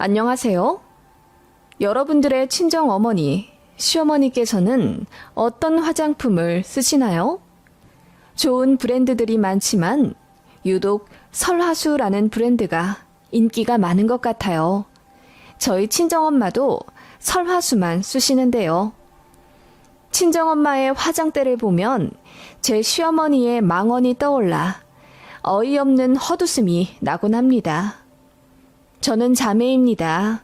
안녕하세요. 여러분들의 친정 어머니, 시어머니께서는 어떤 화장품을 쓰시나요? 좋은 브랜드들이 많지만 유독 설화수라는 브랜드가 인기가 많은 것 같아요. 저희 친정엄마도 설화수만 쓰시는데요. 친정엄마의 화장대를 보면 제 시어머니의 망언이 떠올라 어이없는 헛웃음이 나곤 합니다. 저는 자매입니다.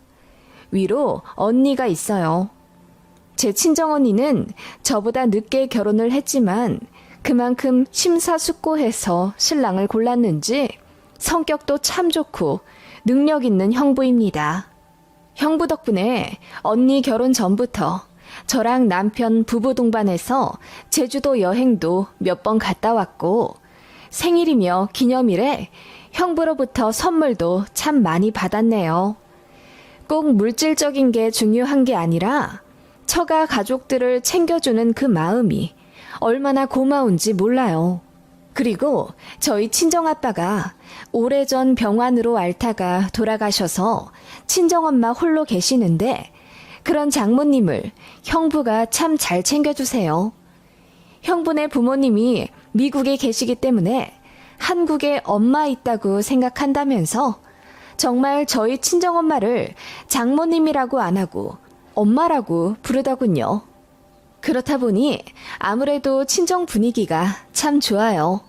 위로 언니가 있어요. 제 친정언니는 저보다 늦게 결혼을 했지만 그만큼 심사숙고해서 신랑을 골랐는지 성격도 참 좋고 능력 있는 형부입니다. 형부 덕분에 언니 결혼 전부터 저랑 남편 부부 동반해서 제주도 여행도 몇 번 갔다 왔고 생일이며 기념일에 형부로부터 선물도 참 많이 받았네요. 꼭 물질적인 게 중요한 게 아니라 처가 가족들을 챙겨주는 그 마음이 얼마나 고마운지 몰라요. 그리고 저희 친정아빠가 오래전 병환으로 앓다가 돌아가셔서 친정엄마 홀로 계시는데 그런 장모님을 형부가 참 잘 챙겨주세요. 형부네 부모님이 미국에 계시기 때문에 한국에 엄마 있다고 생각한다면서 정말 저희 친정엄마를 장모님이라고 안 하고 엄마라고 부르더군요. 그렇다 보니 아무래도 친정 분위기가 참 좋아요.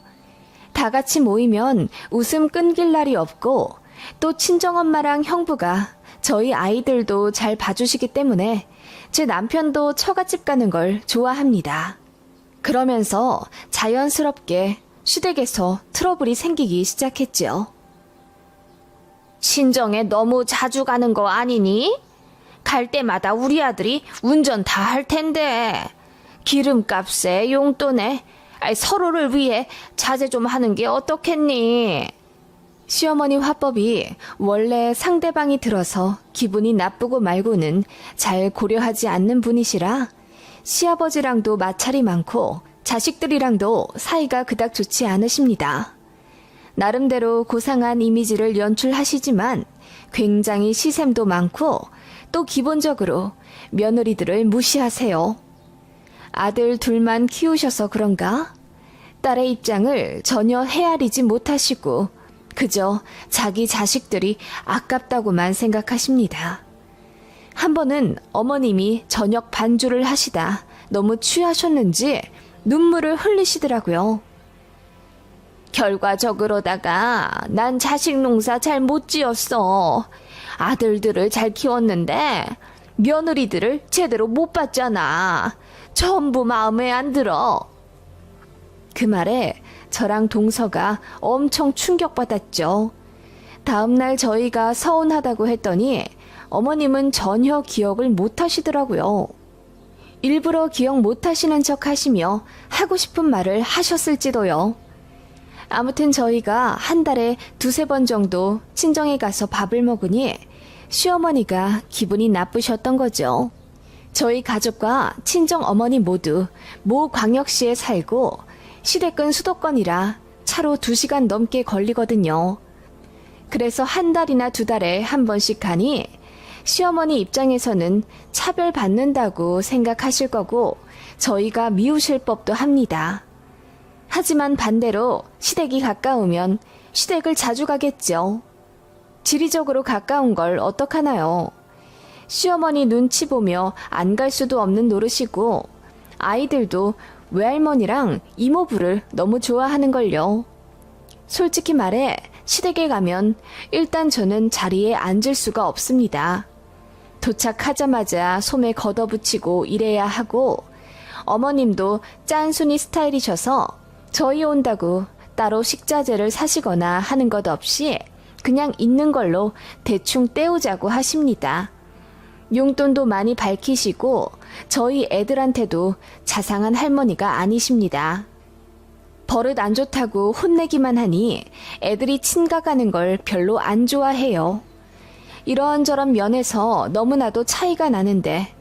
다 같이 모이면 웃음 끊길 날이 없고 또 친정엄마랑 형부가 저희 아이들도 잘 봐주시기 때문에 제 남편도 처갓집 가는 걸 좋아합니다. 그러면서 자연스럽게 시댁에서 트러블이 생기기 시작했죠. 친정에 너무 자주 가는 거 아니니? 갈 때마다 우리 아들이 운전 다 할 텐데 기름값에 용돈에 서로를 위해 자제 좀 하는 게 어떻겠니? 시어머니 화법이 원래 상대방이 들어서 기분이 나쁘고 말고는 잘 고려하지 않는 분이시라 시아버지랑도 마찰이 많고 자식들이랑도 사이가 그닥 좋지 않으십니다. 나름대로 고상한 이미지를 연출하시지만 굉장히 시샘도 많고 또 기본적으로 며느리들을 무시하세요. 아들 둘만 키우셔서 그런가? 딸의 입장을 전혀 헤아리지 못하시고 그저 자기 자식들이 아깝다고만 생각하십니다. 한 번은 어머님이 저녁 반주를 하시다 너무 취하셨는지 눈물을 흘리시더라고요. 결과적으로다가 난 자식 농사 잘 못 지었어. 아들들을 잘 키웠는데 며느리들을 제대로 못 봤잖아. 전부 마음에 안 들어. 그 말에 저랑 동서가 엄청 충격받았죠. 다음날 저희가 서운하다고 했더니 어머님은 전혀 기억을 못 하시더라고요. 일부러 기억 못 하시는 척 하시며 하고 싶은 말을 하셨을지도요. 아무튼 저희가 한 달에 두세 번 정도 친정에 가서 밥을 먹으니 시어머니가 기분이 나쁘셨던 거죠. 저희 가족과 친정 어머니 모두 모 광역시에 살고 시댁은 수도권이라 차로 2시간 넘게 걸리거든요. 그래서 한 달이나 2달에 한 번씩 가니 시어머니 입장에서는 차별받는다고 생각하실 거고 저희가 미우실 법도 합니다. 하지만 반대로 시댁이 가까우면 시댁을 자주 가겠죠. 지리적으로 가까운 걸 어떡하나요? 시어머니 눈치 보며 안 갈 수도 없는 노릇이고 아이들도 외할머니랑 이모부를 너무 좋아하는걸요. 솔직히 말해 시댁에 가면 일단 저는 자리에 앉을 수가 없습니다. 도착하자마자 소매 걷어붙이고 이래야 하고 어머님도 짠순이 스타일이셔서 저희 온다고 따로 식자재를 사시거나 하는 것 없이 그냥 있는 걸로 대충 때우자고 하십니다. 용돈도 많이 밝히시고 저희 애들한테도 자상한 할머니가 아니십니다. 버릇 안 좋다고 혼내기만 하니 애들이 친가가는 걸 별로 안 좋아해요. 이런저런 면에서 너무나도 차이가 나는데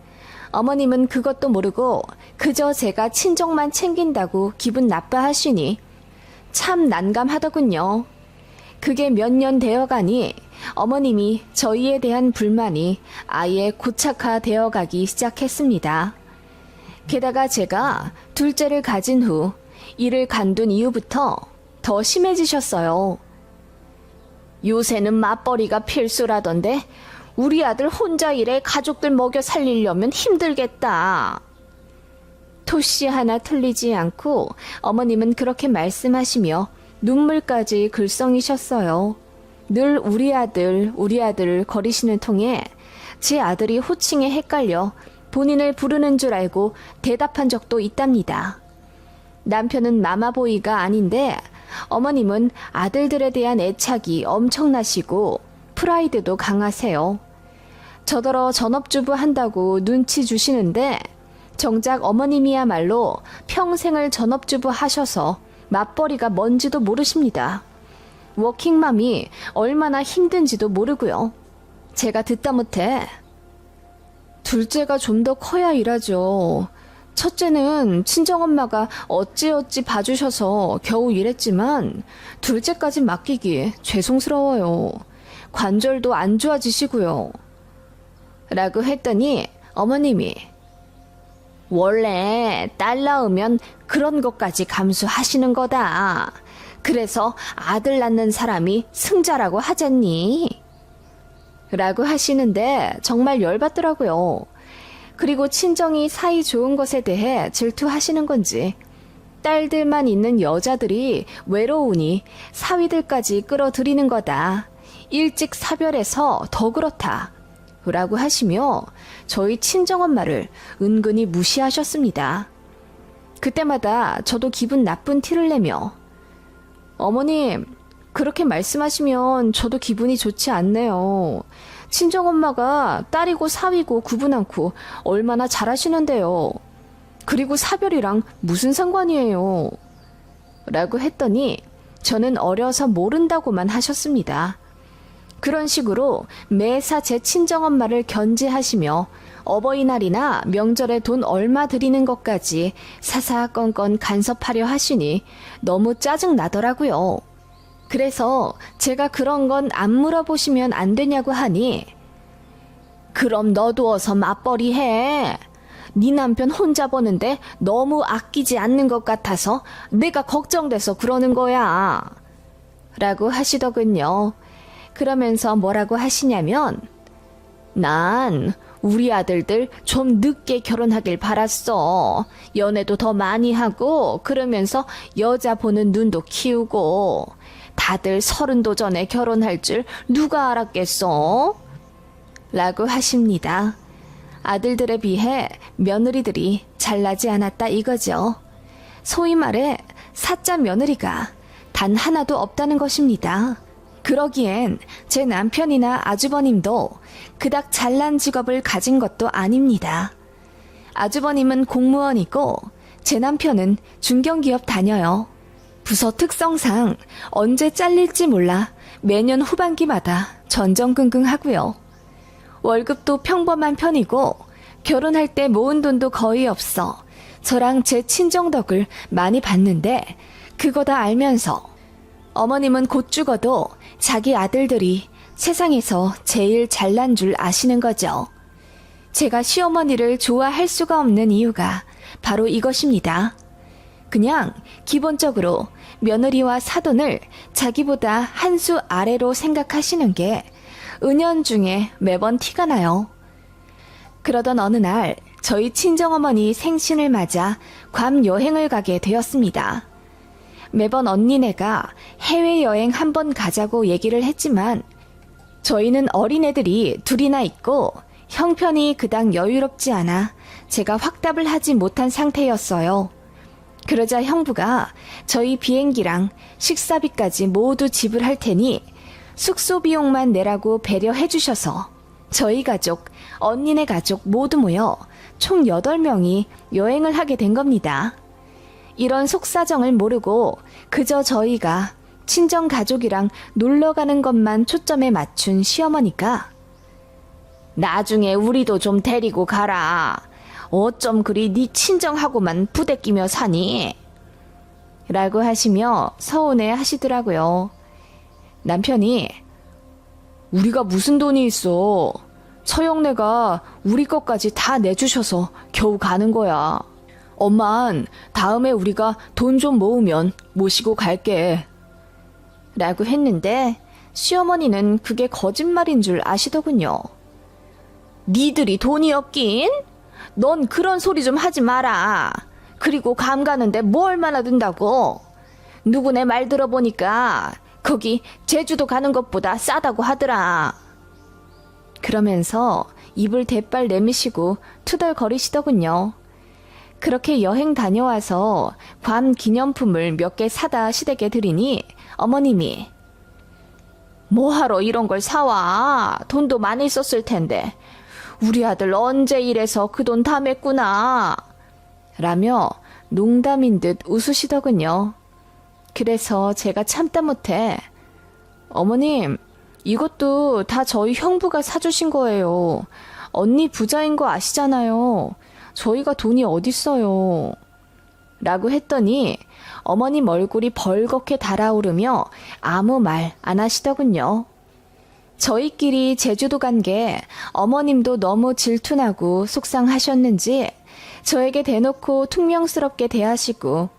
어머님은 그것도 모르고 그저 제가 친정만 챙긴다고 기분 나빠하시니 참 난감하더군요. 그게 몇 년 되어가니 어머님이 저희에 대한 불만이 아예 고착화되어 가기 시작했습니다. 게다가 제가 둘째를 가진 후 이를 간둔 이후부터 더 심해지셨어요. 요새는 맞벌이가 필수라던데 우리 아들 혼자 일해 가족들 먹여 살리려면 힘들겠다. 토씨 하나 틀리지 않고 어머님은 그렇게 말씀하시며 눈물까지 글썽이셨어요. 늘 우리 아들 거리시는 통에 제 아들이 호칭에 헷갈려 본인을 부르는 줄 알고 대답한 적도 있답니다. 남편은 마마보이가 아닌데 어머님은 아들들에 대한 애착이 엄청나시고 프라이드도 강하세요. 저더러 전업주부 한다고 눈치 주시는데 정작 어머님이야말로 평생을 전업주부 하셔서 맞벌이가 뭔지도 모르십니다. 워킹맘이 얼마나 힘든지도 모르고요. 제가 듣다 못해 둘째가 좀 더 커야 일하죠. 첫째는 친정엄마가 어찌어찌 봐주셔서 겨우 일했지만 둘째까지 맡기기 죄송스러워요. 관절도 안 좋아지시고요. 라고 했더니 어머님이 원래 딸 낳으면 그런 것까지 감수하시는 거다. 그래서 아들 낳는 사람이 승자라고 하잖니? 라고 하시는데 정말 열받더라고요. 그리고 친정이 사이 좋은 것에 대해 질투하시는 건지 딸들만 있는 여자들이 외로우니 사위들까지 끌어들이는 거다. 일찍 사별해서 더 그렇다. 라고 하시며 저희 친정엄마를 은근히 무시하셨습니다. 그때마다 저도 기분 나쁜 티를 내며 어머님, 그렇게 말씀하시면 저도 기분이 좋지 않네요. 친정엄마가 딸이고 사위고 구분 않고 얼마나 잘하시는데요. 그리고 사별이랑 무슨 상관이에요. 라고 했더니 저는 어려서 모른다고만 하셨습니다. 그런 식으로 매사 제 친정엄마를 견제하시며 어버이날이나 명절에 돈 얼마 드리는 것까지 사사건건 간섭하려 하시니 너무 짜증나더라고요. 그래서 제가 그런 건 안 물어보시면 안 되냐고 하니 그럼 너도 어서 맞벌이 해. 네 남편 혼자 버는데 너무 아끼지 않는 것 같아서 내가 걱정돼서 그러는 거야. 라고 하시더군요. 그러면서 뭐라고 하시냐면 난 우리 아들들 좀 늦게 결혼하길 바랐어. 연애도 더 많이 하고 그러면서 여자 보는 눈도 키우고 다들 30도 전에 결혼할 줄 누가 알았겠어? 라고 하십니다. 아들들에 비해 며느리들이 잘나지 않았다 이거죠. 소위 말해 사짜 며느리가 단 하나도 없다는 것입니다. 그러기엔 제 남편이나 아주버님도 그닥 잘난 직업을 가진 것도 아닙니다. 아주버님은 공무원이고 제 남편은 중견기업 다녀요. 부서 특성상 언제 잘릴지 몰라 매년 후반기마다 전전긍긍하고요. 월급도 평범한 편이고 결혼할 때 모은 돈도 거의 없어 저랑 제 친정덕을 많이 받는데 그거 다 알면서 어머님은 곧 죽어도 자기 아들들이 세상에서 제일 잘난 줄 아시는 거죠. 제가 시어머니를 좋아할 수가 없는 이유가 바로 이것입니다. 그냥 기본적으로 며느리와 사돈을 자기보다 한 수 아래로 생각하시는 게 은연중에 매번 티가 나요. 그러던 어느 날 저희 친정어머니 생신을 맞아 괌 여행을 가게 되었습니다. 매번 언니네가 해외여행 한번 가자고 얘기를 했지만 저희는 어린애들이 둘이나 있고 형편이 그닥 여유롭지 않아 제가 확답을 하지 못한 상태였어요. 그러자 형부가 저희 비행기랑 식사비까지 모두 지불할 테니 숙소 비용만 내라고 배려해 주셔서 저희 가족, 언니네 가족 모두 모여 총 8명이 여행을 하게 된 겁니다. 이런 속사정을 모르고 그저 저희가 친정 가족이랑 놀러 가는 것만 초점에 맞춘 시어머니가 나중에 우리도 좀 데리고 가라. 어쩜 그리 네 친정하고만 부대끼며 사니? 라고 하시며 서운해 하시더라고요. 남편이 우리가 무슨 돈이 있어. 처형네가 우리 것까지 다 내주셔서 겨우 가는 거야. 엄만, 다음에 우리가 돈 좀 모으면 모시고 갈게. 라고 했는데 시어머니는 그게 거짓말인 줄 아시더군요. 니들이 돈이 없긴? 넌 그런 소리 좀 하지 마라. 그리고 감 가는데 뭐 얼마나 든다고? 누구네 말 들어보니까 거기 제주도 가는 것보다 싸다고 하더라. 그러면서 입을 대빨 내미시고 투덜거리시더군요. 그렇게 여행 다녀와서 관 기념품을 몇 개 사다 시댁에 드리니 어머님이 뭐하러 이런 걸 사와? 돈도 많이 썼을 텐데 우리 아들 언제 이래서 그 돈 다 맸구나 라며 농담인 듯 웃으시더군요. 그래서 제가 참다 못해 어머님, 이것도 다 저희 형부가 사주신 거예요. 언니 부자인 거 아시잖아요. 저희가 돈이 어딨어요. 라고 했더니 어머님 얼굴이 벌겋게 달아오르며 아무 말 안 하시더군요. 저희끼리 제주도 간 게 어머님도 너무 질투나고 속상하셨는지 저에게 대놓고 퉁명스럽게 대하시고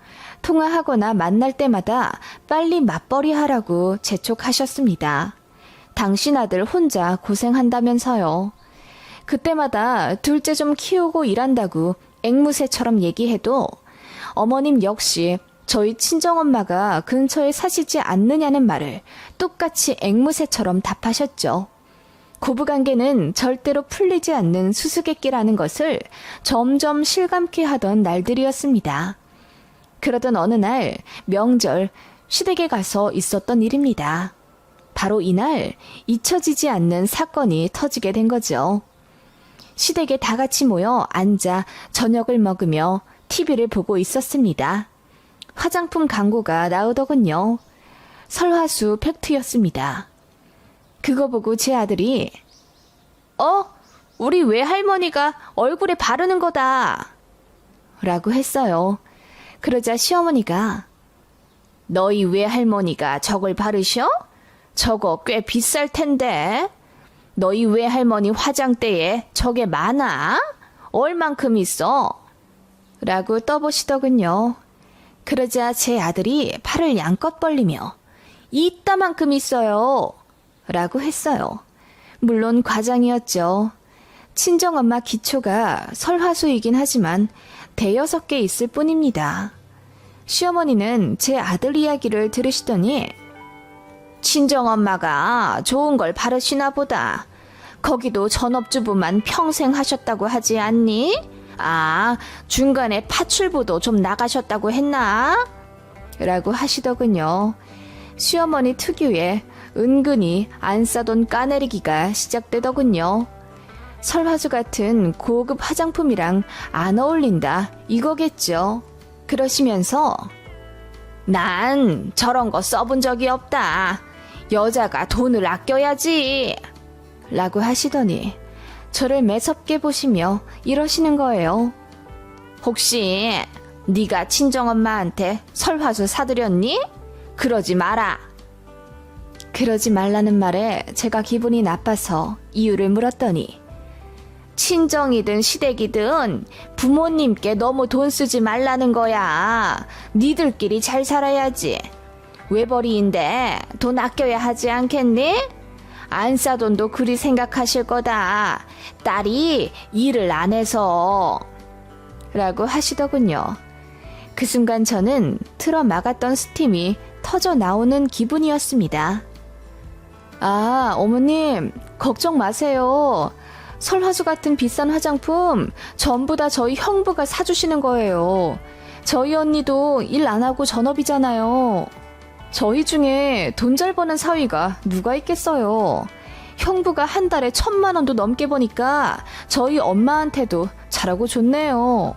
통화하거나 만날 때마다 빨리 맞벌이 하라고 재촉하셨습니다. 당신 아들 혼자 고생한다면서요. 그때마다 둘째 좀 키우고 일한다고 앵무새처럼 얘기해도 어머님 역시 저희 친정엄마가 근처에 사시지 않느냐는 말을 똑같이 앵무새처럼 답하셨죠. 고부관계는 절대로 풀리지 않는 수수께끼라는 것을 점점 실감케 하던 날들이었습니다. 그러던 어느 날 명절 시댁에 가서 있었던 일입니다. 바로 이날 잊혀지지 않는 사건이 터지게 된 거죠. 시댁에 다 같이 모여 앉아 저녁을 먹으며 TV를 보고 있었습니다. 화장품 광고가 나오더군요. 설화수 팩트였습니다. 그거 보고 제 아들이 우리 외할머니가 얼굴에 바르는 거다 라고 했어요. 그러자 시어머니가 너희 외할머니가 저걸 바르셔? 저거 꽤 비쌀 텐데 너희 외할머니 화장대에 저게 많아? 얼만큼 있어? 라고 떠보시더군요. 그러자 제 아들이 팔을 양껏 벌리며 이따만큼 있어요 라고 했어요. 물론 과장이었죠. 친정엄마 기초가 설화수이긴 하지만 대여섯 개 있을 뿐입니다. 시어머니는 제 아들 이야기를 들으시더니 친정엄마가 좋은 걸 바르시나 보다. 거기도 전업주부만 평생 하셨다고 하지 않니? 중간에 파출부도 좀 나가셨다고 했나? 라고 하시더군요. 시어머니 특유의 은근히 안 싸던 까내리기가 시작되더군요. 설화수 같은 고급 화장품이랑 안 어울린다 이거겠죠. 그러시면서 난 저런 거 써본 적이 없다. 여자가 돈을 아껴야지 라고 하시더니 저를 매섭게 보시며 이러시는 거예요. 혹시 네가 친정엄마한테 설화수 사드렸니? 그러지 마라. 그러지 말라는 말에 제가 기분이 나빠서 이유를 물었더니 친정이든 시댁이든 부모님께 너무 돈 쓰지 말라는 거야. 니들끼리 잘 살아야지. 외벌이인데 돈 아껴야 하지 않겠니? 안 싸돈도 그리 생각하실 거다. 딸이 일을 안 해서 라고 하시더군요. 그 순간 저는 틀어 막았던 스팀이 터져 나오는 기분이었습니다. 어머님 걱정 마세요. 설화수 같은 비싼 화장품 전부 다 저희 형부가 사주시는 거예요. 저희 언니도 일 안 하고 전업이잖아요. 저희 중에 돈 잘 버는 사위가 누가 있겠어요. 형부가 한 달에 1,000만 원도 넘게 버니까 저희 엄마한테도 잘하고 좋네요.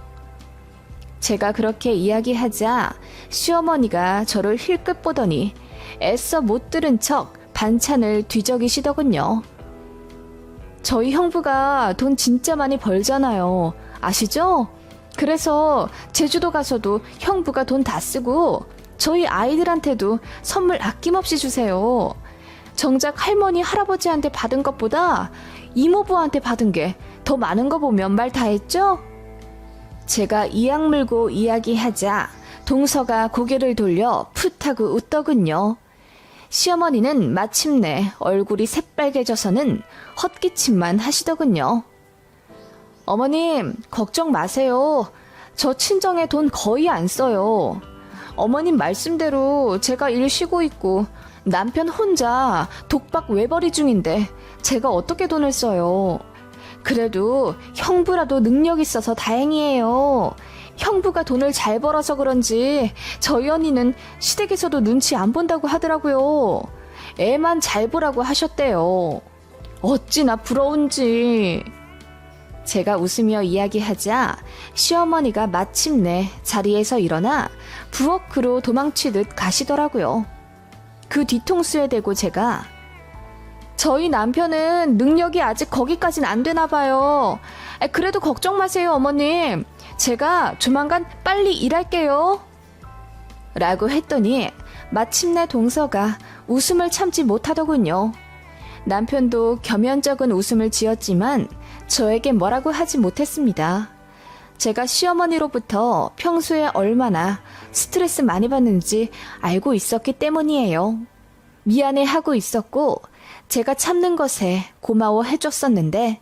제가 그렇게 이야기하자 시어머니가 저를 힐끗 보더니 애써 못 들은 척 반찬을 뒤적이시더군요. 저희 형부가 돈 진짜 많이 벌잖아요. 아시죠? 그래서 제주도 가서도 형부가 돈 다 쓰고 저희 아이들한테도 선물 아낌없이 주세요. 정작 할머니, 할아버지한테 받은 것보다 이모부한테 받은 게 더 많은 거 보면 말 다 했죠? 제가 이악 물고 이야기하자 동서가 고개를 돌려 풋 하고 웃더군요. 시어머니는 마침내 얼굴이 새빨개져서는 헛기침만 하시더군요. 어머님, 걱정 마세요. 저 친정에 돈 거의 안 써요. 어머님 말씀대로 제가 일 쉬고 있고 남편 혼자 독박 외벌이 중인데 제가 어떻게 돈을 써요. 그래도 형부라도 능력 있어서 다행이에요. 형부가 돈을 잘 벌어서 그런지 저희 언니는 시댁에서도 눈치 안 본다고 하더라고요. 애만 잘 보라고 하셨대요. 어찌나 부러운지. 제가 웃으며 이야기하자 시어머니가 마침내 자리에서 일어나 부엌으로 도망치듯 가시더라고요. 그 뒤통수에 대고 제가 저희 남편은 능력이 아직 거기까진 안 되나 봐요. 그래도 걱정 마세요, 어머님. 제가 조만간 빨리 일할게요. 라고 했더니 마침내 동서가 웃음을 참지 못하더군요. 남편도 겸연쩍은 웃음을 지었지만 저에게 뭐라고 하지 못했습니다. 제가 시어머니로부터 평소에 얼마나 스트레스 많이 받는지 알고 있었기 때문이에요. 미안해하고 있었고 제가 참는 것에 고마워해줬었는데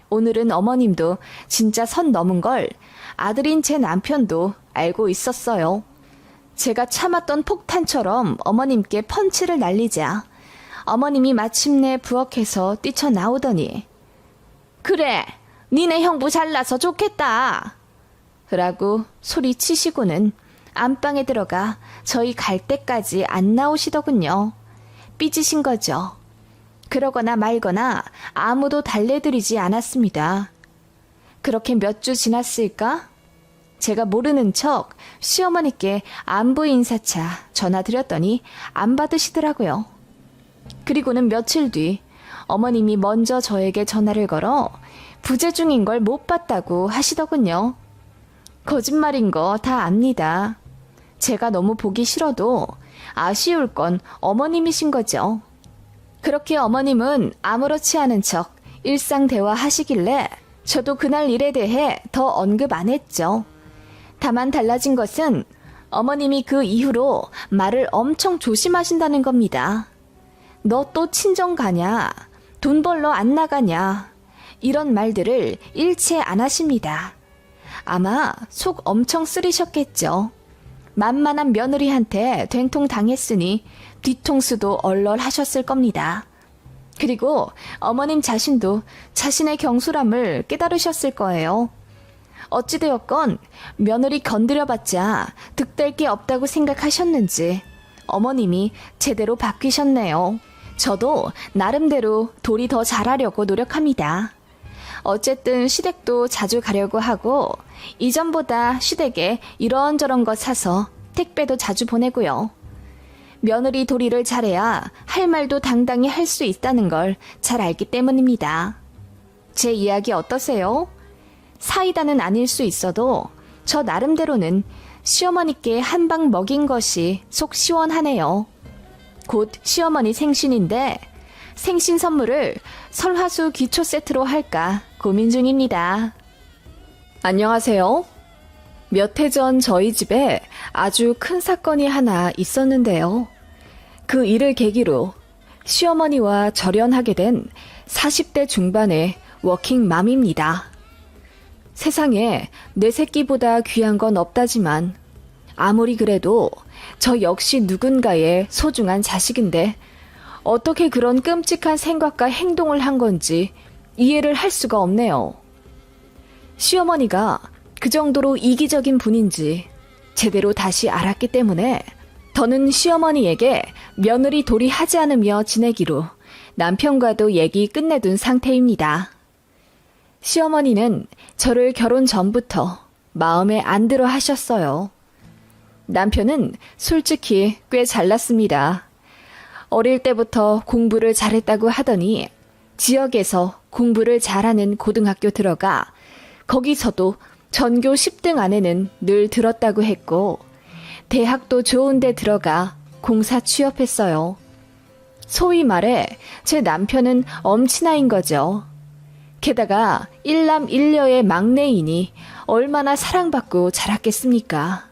오늘은 어머님도 진짜 선 넘은 걸 아들인 제 남편도 알고 있었어요. 제가 참았던 폭탄처럼 어머님께 펀치를 날리자 어머님이 마침내 부엌에서 뛰쳐나오더니 그래, 니네 형부 잘나서 좋겠다. 라고 소리치시고는 안방에 들어가 저희 갈 때까지 안 나오시더군요. 삐지신 거죠. 그러거나 말거나 아무도 달래드리지 않았습니다. 그렇게 몇 주 지났을까? 제가 모르는 척 시어머니께 안부 인사차 전화드렸더니 안 받으시더라고요. 그리고는 며칠 뒤 어머님이 먼저 저에게 전화를 걸어 부재 중인 걸 못 봤다고 하시더군요. 거짓말인 거 다 압니다. 제가 너무 보기 싫어도 아쉬울 건 어머님이신 거죠. 그렇게 어머님은 아무렇지 않은 척 일상 대화하시길래 저도 그날 일에 대해 더 언급 안 했죠. 다만 달라진 것은 어머님이 그 이후로 말을 엄청 조심하신다는 겁니다. 너 또 친정 가냐? 돈 벌러 안 나가냐? 이런 말들을 일체 안 하십니다. 아마 속 엄청 쓰리셨겠죠. 만만한 며느리한테 된통 당했으니 뒤통수도 얼얼하셨을 겁니다. 그리고 어머님 자신도 자신의 경솔함을 깨달으셨을 거예요. 어찌되었건 며느리 건드려봤자 득될 게 없다고 생각하셨는지 어머님이 제대로 바뀌셨네요. 저도 나름대로 도리 더 잘하려고 노력합니다. 어쨌든 시댁도 자주 가려고 하고 이전보다 시댁에 이런저런 거 사서 택배도 자주 보내고요. 며느리 도리를 잘해야 할 말도 당당히 할 수 있다는 걸 잘 알기 때문입니다. 제 이야기 어떠세요? 사이다는 아닐 수 있어도 저 나름대로는 시어머니께 한 방 먹인 것이 속 시원하네요. 곧 시어머니 생신인데 생신 선물을 설화수 기초 세트로 할까 고민 중입니다. 안녕하세요. 몇 해 전 저희 집에 아주 큰 사건이 하나 있었는데요. 그 일을 계기로 시어머니와 절연하게 된 40대 중반의 워킹맘입니다. 세상에 내 새끼보다 귀한 건 없다지만 아무리 그래도 저 역시 누군가의 소중한 자식인데 어떻게 그런 끔찍한 생각과 행동을 한 건지 이해를 할 수가 없네요. 시어머니가 그 정도로 이기적인 분인지 제대로 다시 알았기 때문에 더는 시어머니에게 며느리 도리하지 않으며 지내기로 남편과도 얘기 끝내둔 상태입니다. 시어머니는 저를 결혼 전부터 마음에 안 들어 하셨어요. 남편은 솔직히 꽤 잘났습니다. 어릴 때부터 공부를 잘했다고 하더니 지역에서 공부를 잘하는 고등학교 들어가 거기서도 전교 10등 안에는 늘 들었다고 했고 대학도 좋은 데 들어가 공사 취업했어요. 소위 말해 제 남편은 엄친아인 거죠. 게다가 일남 일녀의 막내이니 얼마나 사랑받고 자랐겠습니까?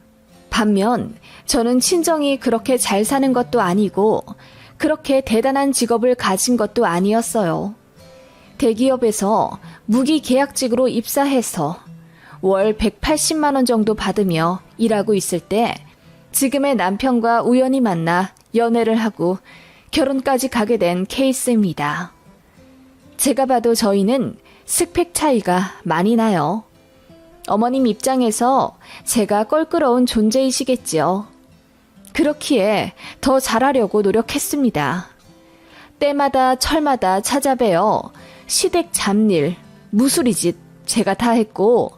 반면 저는 친정이 그렇게 잘 사는 것도 아니고 그렇게 대단한 직업을 가진 것도 아니었어요. 대기업에서 무기계약직으로 입사해서 월 180만 원 정도 받으며 일하고 있을 때 지금의 남편과 우연히 만나 연애를 하고 결혼까지 가게 된 케이스입니다. 제가 봐도 저희는 스펙 차이가 많이 나요. 어머님 입장에서 제가 껄끄러운 존재이시겠지요. 그렇기에 더 잘하려고 노력했습니다. 때마다 철마다 찾아뵈어 시댁 잡일, 무수리짓 제가 다 했고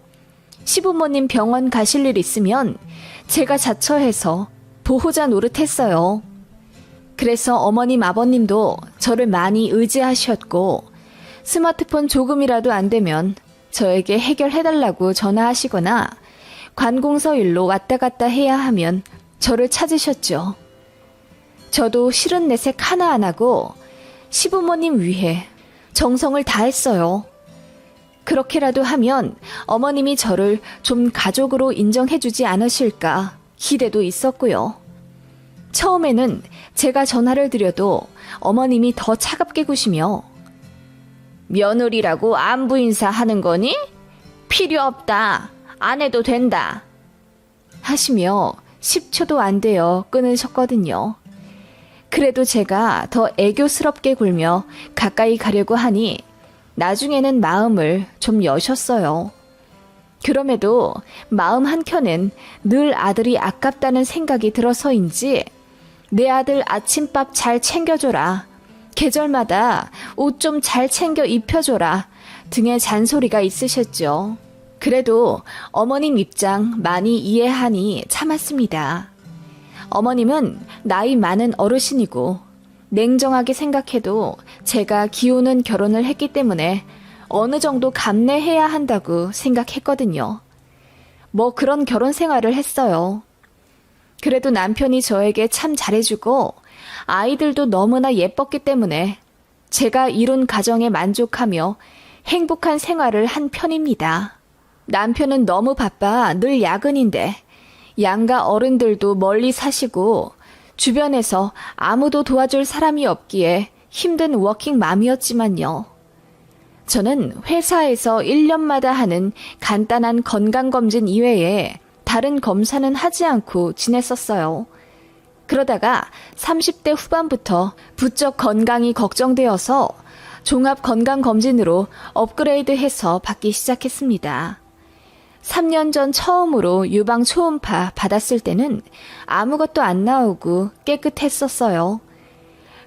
시부모님 병원 가실 일 있으면 제가 자처해서 보호자 노릇했어요. 그래서 어머님 아버님도 저를 많이 의지하셨고 스마트폰 조금이라도 안 되면 저에게 해결해달라고 전화하시거나 관공서 일로 왔다 갔다 해야 하면 저를 찾으셨죠. 저도 싫은 내색 하나 안 하고 시부모님 위해 정성을 다했어요. 그렇게라도 하면 어머님이 저를 좀 가족으로 인정해주지 않으실까 기대도 있었고요. 처음에는 제가 전화를 드려도 어머님이 더 차갑게 구시며 며느리라고 안부 인사하는 거니? 필요 없다. 안 해도 된다. 하시며 10초도 안 되어 끊으셨거든요. 그래도 제가 더 애교스럽게 굴며 가까이 가려고 하니 나중에는 마음을 좀 여셨어요. 그럼에도 마음 한켠엔 늘 아들이 아깝다는 생각이 들어서인지 내 아들 아침밥 잘 챙겨줘라. 계절마다 옷 좀 잘 챙겨 입혀줘라 등의 잔소리가 있으셨죠. 그래도 어머님 입장 많이 이해하니 참았습니다. 어머님은 나이 많은 어르신이고 냉정하게 생각해도 제가 기우는 결혼을 했기 때문에 어느 정도 감내해야 한다고 생각했거든요. 뭐 그런 결혼 생활을 했어요. 그래도 남편이 저에게 참 잘해주고 아이들도 너무나 예뻤기 때문에 제가 이룬 가정에 만족하며 행복한 생활을 한 편입니다. 남편은 너무 바빠 늘 야근인데 양가 어른들도 멀리 사시고 주변에서 아무도 도와줄 사람이 없기에 힘든 워킹맘이었지만요. 저는 회사에서 1년마다 하는 간단한 건강검진 이외에 다른 검사는 하지 않고 지냈었어요. 그러다가 30대 후반부터 부쩍 건강이 걱정되어서 종합건강검진으로 업그레이드해서 받기 시작했습니다. 3년 전 처음으로 유방 초음파 받았을 때는 아무것도 안 나오고 깨끗했었어요.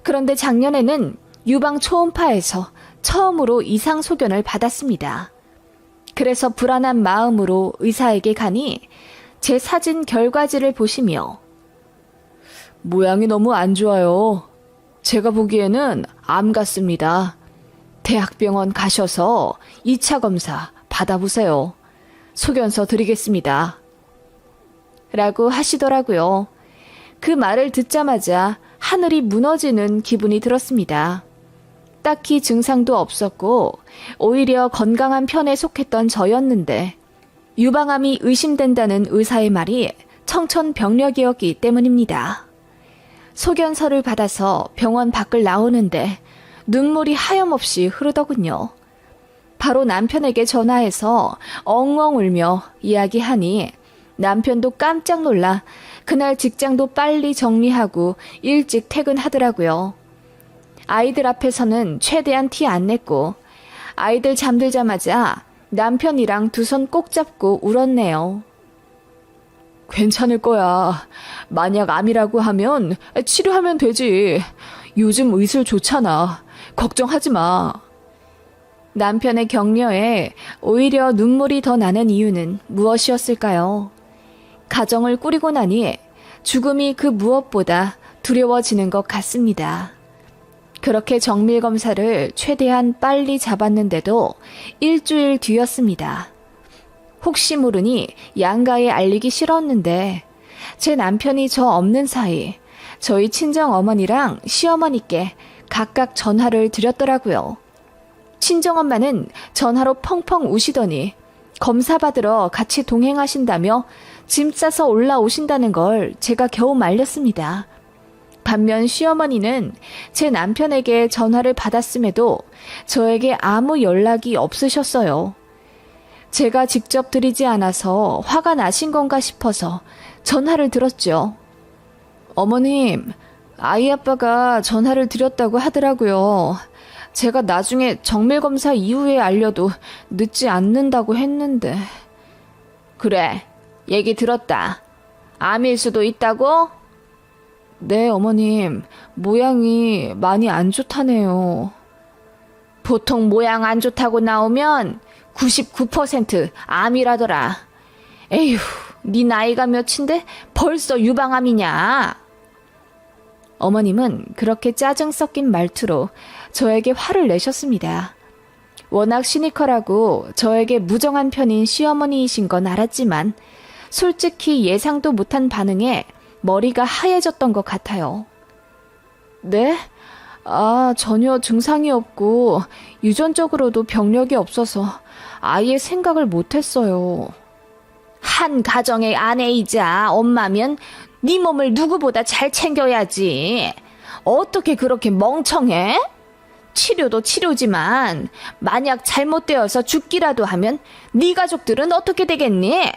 그런데 작년에는 유방 초음파에서 처음으로 이상 소견을 받았습니다. 그래서 불안한 마음으로 의사에게 가니 제 사진 결과지를 보시며 모양이 너무 안 좋아요. 제가 보기에는 암 같습니다. 대학병원 가셔서 2차 검사 받아보세요. 소견서 드리겠습니다. 라고 하시더라고요. 그 말을 듣자마자 하늘이 무너지는 기분이 들었습니다. 딱히 증상도 없었고 오히려 건강한 편에 속했던 저였는데 유방암이 의심된다는 의사의 말이 청천벽력이었기 때문입니다. 소견서를 받아서 병원 밖을 나오는데 눈물이 하염없이 흐르더군요. 바로 남편에게 전화해서 엉엉 울며 이야기하니 남편도 깜짝 놀라 그날 직장도 빨리 정리하고 일찍 퇴근하더라고요. 아이들 앞에서는 최대한 티 안 냈고 아이들 잠들자마자 남편이랑 두 손 꼭 잡고 울었네요. 괜찮을 거야. 만약 암이라고 하면 치료하면 되지. 요즘 의술 좋잖아. 걱정하지 마. 남편의 격려에 오히려 눈물이 더 나는 이유는 무엇이었을까요? 가정을 꾸리고 나니 죽음이 그 무엇보다 두려워지는 것 같습니다. 그렇게 정밀검사를 최대한 빨리 잡았는데도 일주일 뒤였습니다. 혹시 모르니 양가에 알리기 싫었는데 제 남편이 저 없는 사이 저희 친정 어머니랑 시어머니께 각각 전화를 드렸더라고요. 친정엄마는 전화로 펑펑 우시더니 검사 받으러 같이 동행하신다며 짐 싸서 올라오신다는 걸 제가 겨우 말렸습니다. 반면 시어머니는 제 남편에게 전화를 받았음에도 저에게 아무 연락이 없으셨어요. 제가 직접 드리지 않아서 화가 나신 건가 싶어서 전화를 들었죠. 어머님, 아이 아빠가 전화를 드렸다고 하더라고요. 제가 나중에 정밀검사 이후에 알려도 늦지 않는다고 했는데. 그래, 얘기 들었다. 암일 수도 있다고? 네, 어머님. 모양이 많이 안 좋다네요. 보통 모양 안 좋다고 나오면 99% 암이라더라. 에휴, 네 나이가 몇인데 벌써 유방암이냐? 어머님은 그렇게 짜증 섞인 말투로 저에게 화를 내셨습니다. 워낙 시니컬하고 저에게 무정한 편인 시어머니이신 건 알았지만 솔직히 예상도 못한 반응에 머리가 하얘졌던 것 같아요. 네? 전혀 증상이 없고 유전적으로도 병력이 없어서 아예 생각을 못했어요. 한 가정의 아내이자 엄마면 네 몸을 누구보다 잘 챙겨야지. 어떻게 그렇게 멍청해? 치료도 치료지만 만약 잘못되어서 죽기라도 하면 네 가족들은 어떻게 되겠니?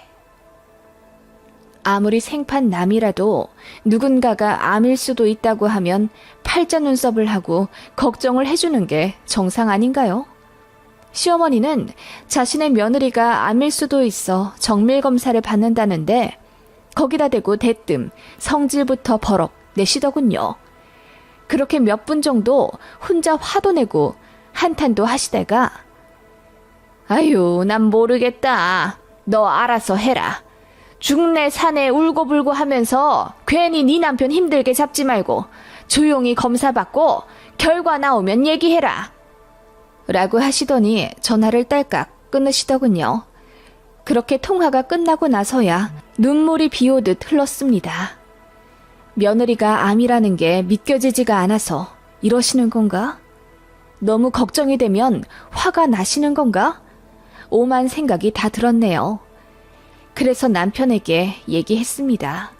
아무리 생판 남이라도 누군가가 암일 수도 있다고 하면 팔자 눈썹을 하고 걱정을 해주는 게 정상 아닌가요? 시어머니는 자신의 며느리가 암일 수도 있어 정밀검사를 받는다는데 거기다 대고 대뜸 성질부터 버럭 내시더군요. 그렇게 몇 분 정도 혼자 화도 내고 한탄도 하시다가 아유, 난 모르겠다. 너 알아서 해라. 죽네 사네 울고불고 하면서 괜히 네 남편 힘들게 잡지 말고 조용히 검사받고 결과 나오면 얘기해라. 라고 하시더니 전화를 딸깍 끊으시더군요. 그렇게 통화가 끝나고 나서야 눈물이 비오듯 흘렀습니다. 며느리가 암이라는 게 믿겨지지가 않아서 이러시는 건가? 너무 걱정이 되면 화가 나시는 건가? 오만 생각이 다 들었네요. 그래서 남편에게 얘기했습니다.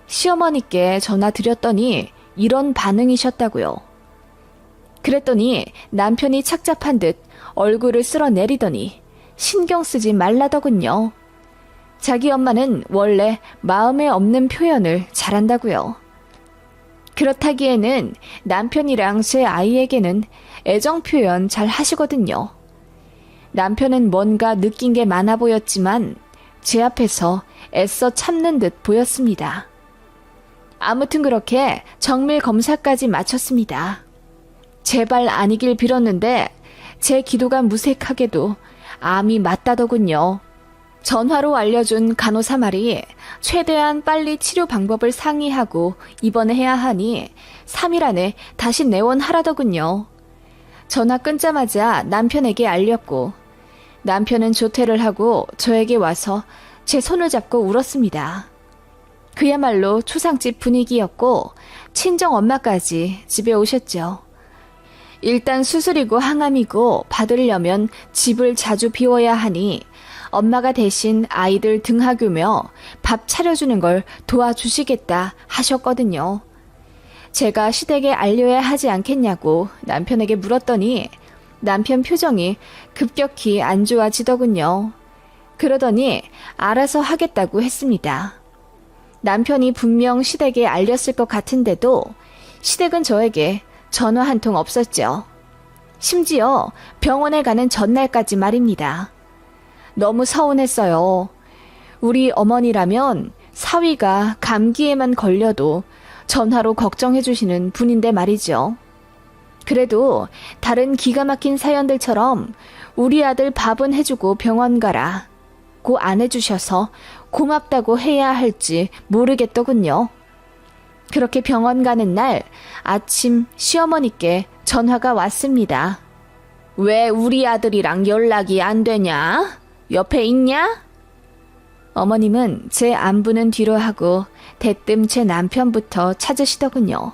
시어머니께 전화 드렸더니 이런 반응이셨다고요. 그랬더니 남편이 착잡한 듯 얼굴을 쓸어내리더니 신경 쓰지 말라더군요. 자기 엄마는 원래 마음에 없는 표현을 잘한다고요. 그렇다기에는 남편이랑 제 아이에게는 애정 표현 잘 하시거든요. 남편은 뭔가 느낀 게 많아 보였지만 제 앞에서 애써 참는 듯 보였습니다. 아무튼 그렇게 정밀 검사까지 마쳤습니다. 제발 아니길 빌었는데 제 기도가 무색하게도 암이 맞다더군요. 전화로 알려준 간호사 말이 최대한 빨리 치료 방법을 상의하고 입원해야 하니 3일 안에 다시 내원하라더군요. 전화 끊자마자 남편에게 알렸고 남편은 조퇴를 하고 저에게 와서 제 손을 잡고 울었습니다. 그야말로 초상집 분위기였고 친정 엄마까지 집에 오셨죠. 일단 수술이고 항암이고 받으려면 집을 자주 비워야 하니 엄마가 대신 아이들 등하교며 밥 차려주는 걸 도와주시겠다 하셨거든요. 제가 시댁에 알려야 하지 않겠냐고 남편에게 물었더니 남편 표정이 급격히 안 좋아지더군요. 그러더니 알아서 하겠다고 했습니다. 남편이 분명 시댁에 알렸을 것 같은데도 시댁은 저에게 전화 한 통 없었죠. 심지어 병원에 가는 전날까지 말입니다. 너무 서운했어요. 우리 어머니라면 사위가 감기에만 걸려도 전화로 걱정해 주시는 분인데 말이죠. 그래도 다른 기가 막힌 사연들처럼 우리 아들 밥은 해주고 병원 가라 고 안 해주셔서 고맙다고 해야 할지 모르겠더군요. 그렇게 병원 가는 날 아침 시어머니께 전화가 왔습니다. 왜 우리 아들이랑 연락이 안 되냐? 옆에 있냐? 어머님은 제 안부는 뒤로 하고 대뜸 제 남편부터 찾으시더군요.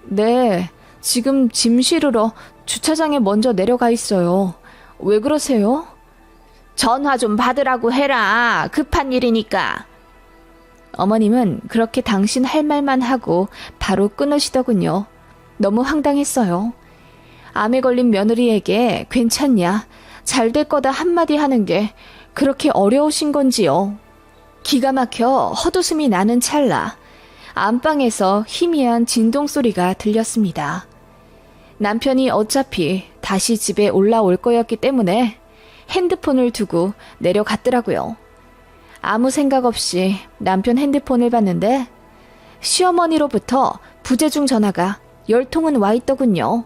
네, 지금 짐 실으러 주차장에 먼저 내려가 있어요. 왜 그러세요? 전화 좀 받으라고 해라. 급한 일이니까. 어머님은 그렇게 당신 할 말만 하고 바로 끊으시더군요. 너무 황당했어요. 암에 걸린 며느리에게 괜찮냐, 잘 될 거다 한마디 하는 게 그렇게 어려우신 건지요. 기가 막혀 헛웃음이 나는 찰나 안방에서 희미한 진동 소리가 들렸습니다. 남편이 어차피 다시 집에 올라올 거였기 때문에 핸드폰을 두고 내려갔더라고요. 아무 생각 없이 남편 핸드폰을 봤는데 시어머니로부터 부재중 전화가 10통은 와 있더군요.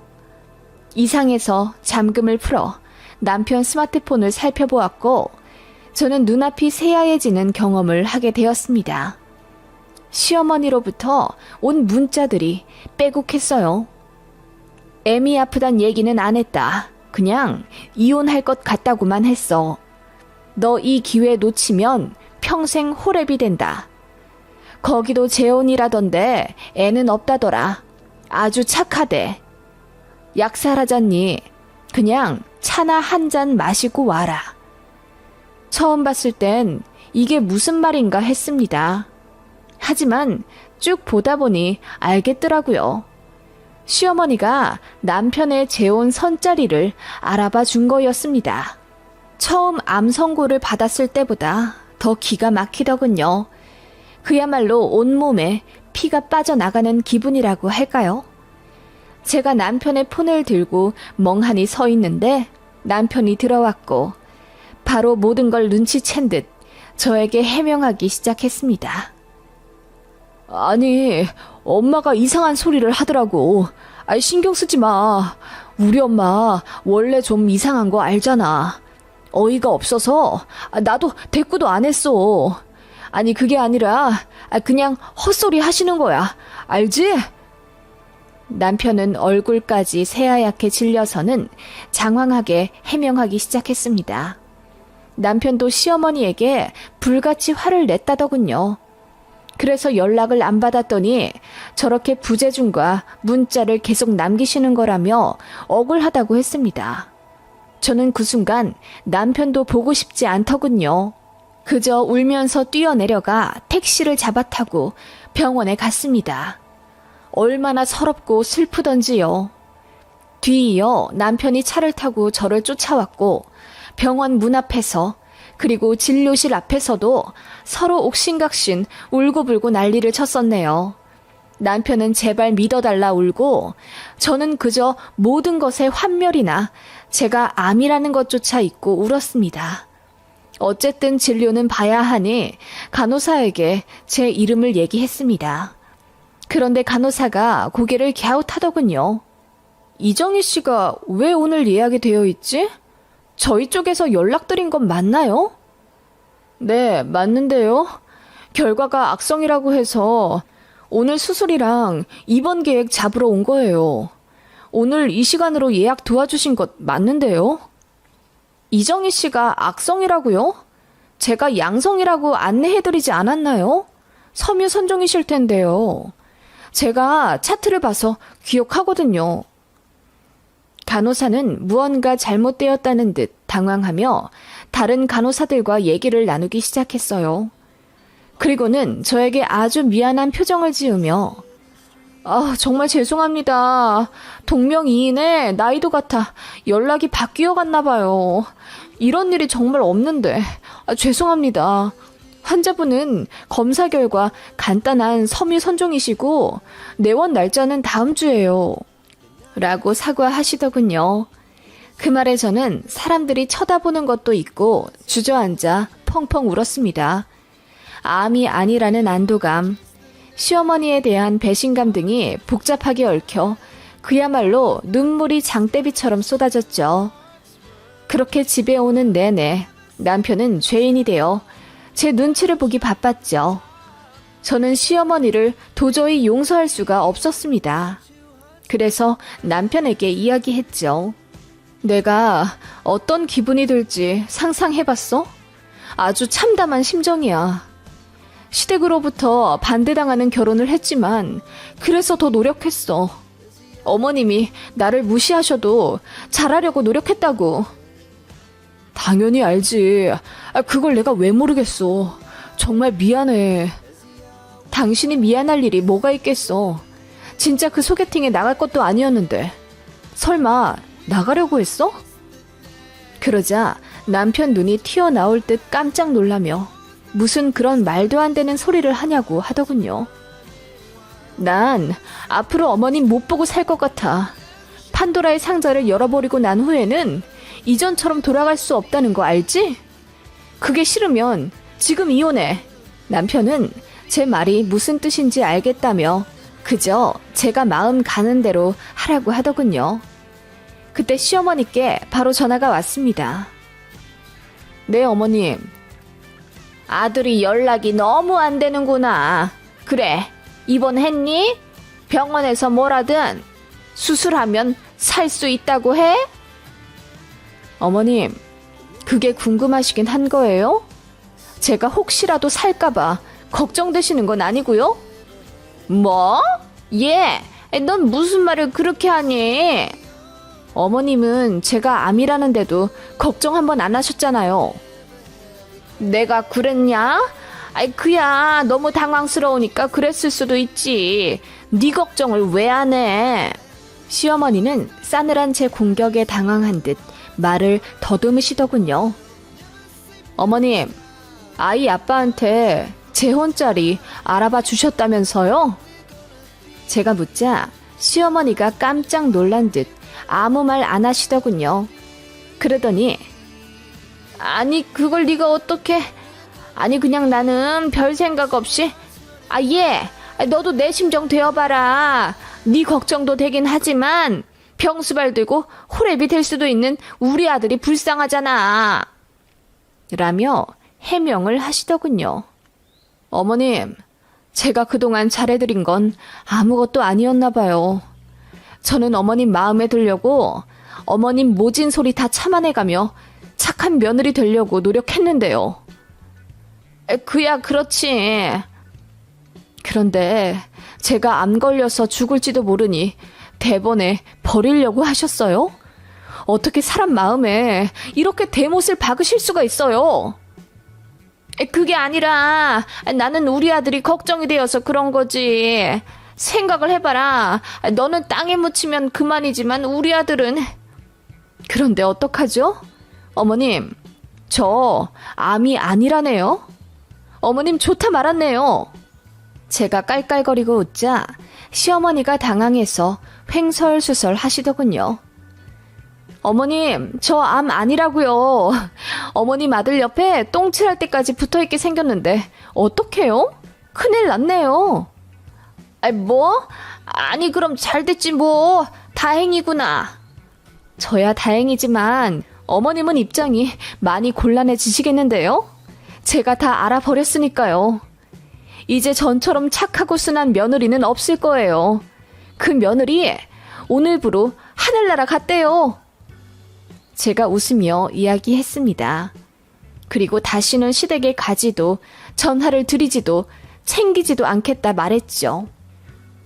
이상해서 잠금을 풀어 남편 스마트폰을 살펴보았고 저는 눈앞이 새하얘지는 경험을 하게 되었습니다. 시어머니로부터 온 문자들이 빼곡했어요. 애미 아프단 얘기는 안 했다. 그냥 이혼할 것 같다고만 했어. 너 이 기회 놓치면 평생 호랩이 된다. 거기도 재혼이라던데 애는 없다더라. 아주 착하대. 약살하잖니. 그냥 차나 한 잔 마시고 와라. 처음 봤을 땐 이게 무슨 말인가 했습니다. 하지만 쭉 보다 보니 알겠더라고요. 시어머니가 남편의 재혼 선자리를 알아봐 준 거였습니다. 처음 암 선고를 받았을 때보다 더 기가 막히더군요. 그야말로 온몸에 피가 빠져나가는 기분이라고 할까요? 제가 남편의 폰을 들고 멍하니 서 있는데 남편이 들어왔고 바로 모든 걸 눈치챈 듯 저에게 해명하기 시작했습니다. 아니, 엄마가 이상한 소리를 하더라고. 신경 쓰지 마. 우리 엄마 원래 좀 이상한 거 알잖아. 어이가 없어서 나도 대꾸도 안 했어. 아니, 그게 아니라 그냥 헛소리 하시는 거야. 알지? 남편은 얼굴까지 새하얗게 질려서는 장황하게 해명하기 시작했습니다. 남편도 시어머니에게 불같이 화를 냈다더군요. 그래서 연락을 안 받았더니 저렇게 부재중과 문자를 계속 남기시는 거라며 억울하다고 했습니다. 저는 그 순간 남편도 보고 싶지 않더군요. 그저 울면서 뛰어내려가 택시를 잡아타고 병원에 갔습니다. 얼마나 서럽고 슬프던지요. 뒤이어 남편이 차를 타고 저를 쫓아왔고 병원 문 앞에서 그리고 진료실 앞에서도 서로 옥신각신 울고불고 난리를 쳤었네요. 남편은 제발 믿어달라 울고 저는 그저 모든 것에 환멸이나 제가 암이라는 것조차 잊고 울었습니다. 어쨌든 진료는 봐야 하니 간호사에게 제 이름을 얘기했습니다. 그런데 간호사가 고개를 갸웃하더군요. 이정희 씨가 왜 오늘 예약이 되어 있지? 저희 쪽에서 연락드린 건 맞나요? 네, 맞는데요. 결과가 악성이라고 해서 오늘 수술이랑 입원 계획 잡으러 온 거예요. 오늘 이 시간으로 예약 도와주신 것 맞는데요? 이정희 씨가 악성이라고요? 제가 양성이라고 안내해드리지 않았나요? 섬유 선종이실 텐데요. 제가 차트를 봐서 기억하거든요. 간호사는 무언가 잘못되었다는 듯 당황하며 다른 간호사들과 얘기를 나누기 시작했어요. 그리고는 저에게 아주 미안한 표정을 지으며 정말 죄송합니다. 동명이인의 나이도 같아 연락이 바뀌어 갔나 봐요. 이런 일이 정말 없는데 죄송합니다. 환자분은 검사 결과 간단한 섬유 선종이시고 내원 날짜는 다음 주예요. 라고 사과하시더군요. 그 말에 저는 사람들이 쳐다보는 것도 있고 주저앉아 펑펑 울었습니다. 암이 아니라는 안도감, 시어머니에 대한 배신감 등이 복잡하게 얽혀 그야말로 눈물이 장대비처럼 쏟아졌죠. 그렇게 집에 오는 내내 남편은 죄인이 되어 제 눈치를 보기 바빴죠. 저는 시어머니를 도저히 용서할 수가 없었습니다. 그래서 남편에게 이야기했죠. 내가 어떤 기분이 들지 상상해봤어? 아주 참담한 심정이야. 시댁으로부터 반대당하는 결혼을 했지만 그래서 더 노력했어. 어머님이 나를 무시하셔도 잘하려고 노력했다고. 당연히 알지. 그걸 내가 왜 모르겠어. 정말 미안해. 당신이 미안할 일이 뭐가 있겠어. 진짜 그 소개팅에 나갈 것도 아니었는데. 설마 나가려고 했어? 그러자 남편 눈이 튀어나올 듯 깜짝 놀라며 무슨 그런 말도 안 되는 소리를 하냐고 하더군요. 난 앞으로 어머님 못 보고 살 것 같아. 판도라의 상자를 열어버리고 난 후에는 이전처럼 돌아갈 수 없다는 거 알지? 그게 싫으면 지금 이혼해. 남편은 제 말이 무슨 뜻인지 알겠다며 그저 제가 마음 가는 대로 하라고 하더군요. 그때 시어머니께 바로 전화가 왔습니다. 네, 어머님. 아들이 연락이 너무 안 되는구나. 그래, 입원했니? 병원에서 뭐라든 수술하면 살 수 있다고 해? 어머님, 그게 궁금하시긴 한 거예요? 제가 혹시라도 살까봐 걱정되시는 건 아니고요? 뭐? 예, 넌 무슨 말을 그렇게 하니? 어머님은 제가 암이라는데도 걱정 한번 안 하셨잖아요. 내가 그랬냐? 그야 너무 당황스러우니까 그랬을 수도 있지. 네 걱정을 왜 안 해? 시어머니는 싸늘한 제 공격에 당황한 듯 말을 더듬으시더군요. 어머님, 아이 아빠한테 재혼자리 알아봐 주셨다면서요? 제가 묻자 시어머니가 깜짝 놀란 듯 아무 말 안 하시더군요. 그러더니 아니 그걸 네가 어떻게... 아니 그냥 나는 별 생각 없이 예, 너도 내 심정 되어봐라. 네 걱정도 되긴 하지만 병수발 들고 호랩이 될 수도 있는 우리 아들이 불쌍하잖아. 라며 해명을 하시더군요. 어머님, 제가 그동안 잘해드린 건 아무것도 아니었나 봐요. 저는 어머님 마음에 들려고 어머님 모진 소리 다 참아내가며 착한 며느리 되려고 노력했는데요. 그야 그렇지. 그런데 제가 암 걸려서 죽을지도 모르니 대번에 버리려고 하셨어요? 어떻게 사람 마음에 이렇게 대못을 박으실 수가 있어요? 그게 아니라 나는 우리 아들이 걱정이 되어서 그런 거지. 생각을 해봐라. 너는 땅에 묻히면 그만이지만 우리 아들은... 그런데 어떡하죠? 어머님, 저 암이 아니라네요. 어머님 좋다 말았네요. 제가 깔깔거리고 웃자 시어머니가 당황해서 횡설수설 하시더군요. 어머님, 저 암 아니라고요. 어머님 아들 옆에 똥칠할 때까지 붙어있게 생겼는데 어떡해요? 큰일 났네요. 뭐? 아니 그럼 잘됐지 뭐. 다행이구나. 저야 다행이지만 어머님은 입장이 많이 곤란해지시겠는데요? 제가 다 알아버렸으니까요. 이제 전처럼 착하고 순한 며느리는 없을 거예요. 그 며느리 오늘부로 하늘나라 갔대요. 제가 웃으며 이야기했습니다. 그리고 다시는 시댁에 가지도 전화를 드리지도 챙기지도 않겠다 말했죠.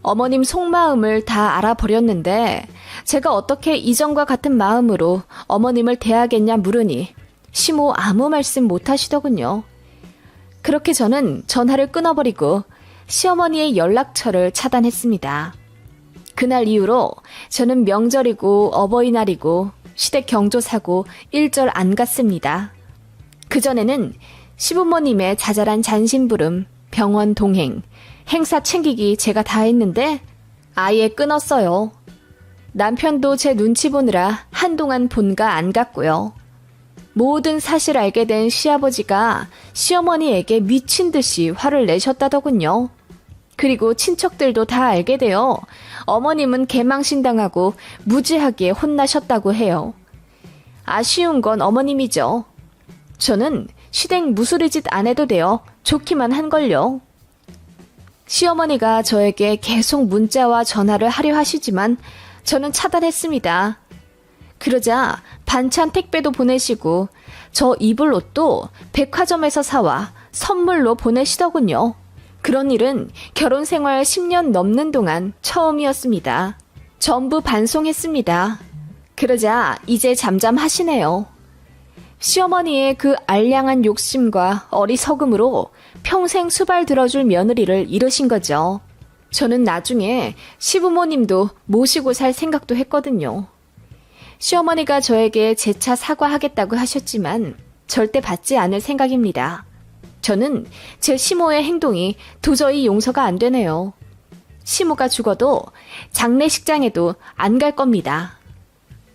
어머님 속마음을 다 알아버렸는데 제가 어떻게 이전과 같은 마음으로 어머님을 대하겠냐 물으니 시모 아무 말씀 못하시더군요. 그렇게 저는 전화를 끊어버리고 시어머니의 연락처를 차단했습니다. 그날 이후로 저는 명절이고 어버이날이고 시댁 경조사고 일절 안 갔습니다. 그전에는 시부모님의 자잘한 잔심부름, 병원 동행, 행사 챙기기 제가 다 했는데 아예 끊었어요. 남편도 제 눈치 보느라 한동안 본가 안 갔고요. 모든 사실 알게 된 시아버지가 시어머니에게 미친 듯이 화를 내셨다더군요. 그리고 친척들도 다 알게 되어 어머님은 개망신당하고 무지하게 혼나셨다고 해요. 아쉬운 건 어머님이죠. 저는 시댁 무수리짓 안 해도 되어 좋기만 한걸요. 시어머니가 저에게 계속 문자와 전화를 하려 하시지만 저는 차단했습니다. 그러자 반찬 택배도 보내시고 저 입을 옷도 백화점에서 사와 선물로 보내시더군요. 그런 일은 결혼 생활 10년 넘는 동안 처음이었습니다. 전부 반송했습니다. 그러자 이제 잠잠하시네요. 시어머니의 그 알량한 욕심과 어리석음으로 평생 수발 들어줄 며느리를 잃으신 거죠. 저는 나중에 시부모님도 모시고 살 생각도 했거든요. 시어머니가 저에게 재차 사과하겠다고 하셨지만 절대 받지 않을 생각입니다. 저는 제 시모의 행동이 도저히 용서가 안 되네요. 시모가 죽어도 장례식장에도 안 갈 겁니다.